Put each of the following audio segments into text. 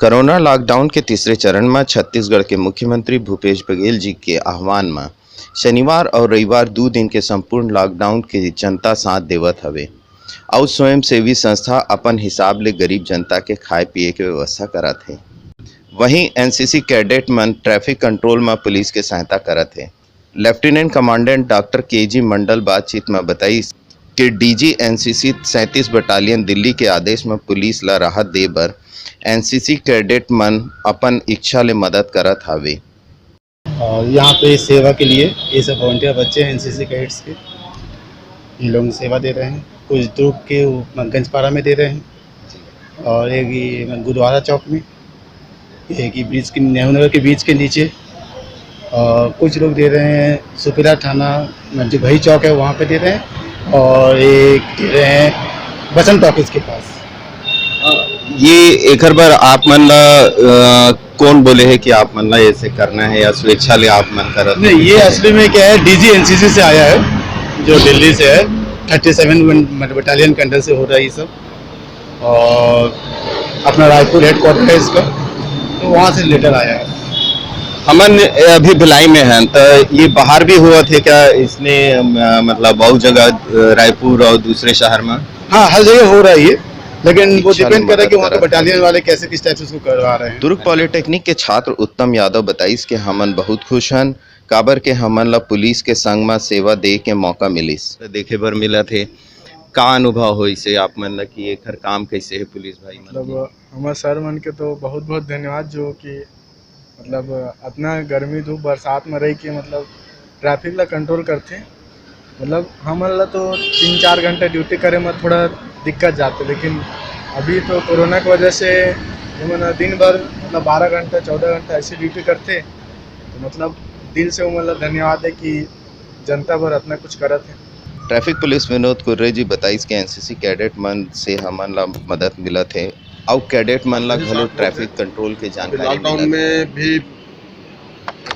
Corona lockdown के तीसरे चरण में छत्तीसगढ़ के मुख्यमंत्री भूपेश बघेल जी के आह्वान में शनिवार और रविवार 2 दिन के संपूर्ण लॉकडाउन के जनता साथ देवत हवे और स्वयंसेवी संस्था अपन हिसाब ले गरीब जनता के खाए पिए के व्यवस्था करत है। वहीं एनसीसी कैडेट मन ट्रैफिक कंट्रोल में पुलिस के सहायता करत है। Lieutenant commandant doctor K G. Mandal बातचीत में बताई कि डीजी एनसीसी 37 बटालियन दिल्ली के आदेश में पुलिस ला राहत दे बर एनसीसी कैडेट मन अपन इच्छा ले मदद करत हावे। और यहाँ पे सेवा के लिए ये सब वॉलंटियर बच्चे हैं एनसीसी कैडेट्स के, इन लोग सेवा दे रहे हैं। कुछ दुर्ग के गंजपारा में दे रहे हैं और एक ये गुरुद्वारा चौक में, एक ही ब्रिज के नेहरू नगर के बीच के नीचे, और कुछ लोग दे रहे हैं सुपीरा थाना जो भाई चौक है वहाँ पे दे रहे हैं, और एक दे रहे हैं बसंत ऑफिस के पास। ये एक बार आप मन ला कौन बोले है कि आप मन ला ऐसे करना है या स्वेच्छा ले आप मन करत? नहीं, ये असली में क्या है, डीजी एनसीसी से आया है जो दिल्ली से है, 37 बटालियन के अंडर से हो रहा है ये सब, और अपना रायपुर हेड क्वार्टर है इसका, तो वहाँ से लेटर आया है। हमन अभी भिलाई में हैं तो ये बाहर भी हुआ थे क्या इसने मतलब बहुत जगह रायपुर और दूसरे शहर में? हाँ, हर जगह हो रहा है ये, लेकिन वो इच्छा डिपेंड कर रहा है कि वहाँ मदद के बटालियन वाले कैसे किस टाइप से उसको करवा रहे हैं। दुर्ग पॉलिटेक्निक के छात्र उत्तम यादव बताइस कि हमन बहुत खुश हन काबर के हमन ला पुलिस के संग में सेवा दे के मौका मिलिस देखे बर मिला थे। का अनुभव होई से आप मन ला कि एकर काम कैसे है पुलिस भाई मन? मतलब हमारे सर मन के तो बहुत बहुत धन्यवाद जो कि मतलब अपना गर्मी धूप बरसात में रह के मतलब ट्रैफिक ला कंट्रोल करते। मतलब हमन ला तो 3-4 घंटे ड्यूटी करे में थोड़ा दिक्कत जाते, लेकिन अभी तो कोरोना की वजह से हम दिन भर मतलब 12 घंटे 14 घंटे ऐसी ड्यूटी करते, तो मतलब दिल से मतलब धन्यवाद है कि जनता भर अपना कुछ करत है। ट्रैफिक पुलिस विनोद कुर्रे जी बताइस कि एनसीसी कैडेट मन से हमन ला मदद मिलत है और कैडेट मन ला घलो ट्रैफिक कंट्रोल के जानकारी लॉकडाउन में भी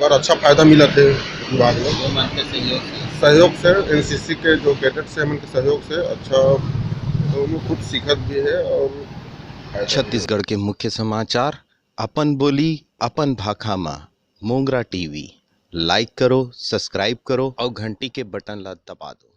और अच्छा फायदा मिला थे विभाग में सहयोग से, एनसीसी के जो कैडेट से हमन के सहयोग से अच्छा दोनों कुछ सीखत भी है। और छत्तीसगढ़ के मुख्य समाचार अपन बोली अपन भाखा मा मोंगरा टीवी लाइक करो, सब्सक्राइब करो और घंटी के बटन ला दबा दो।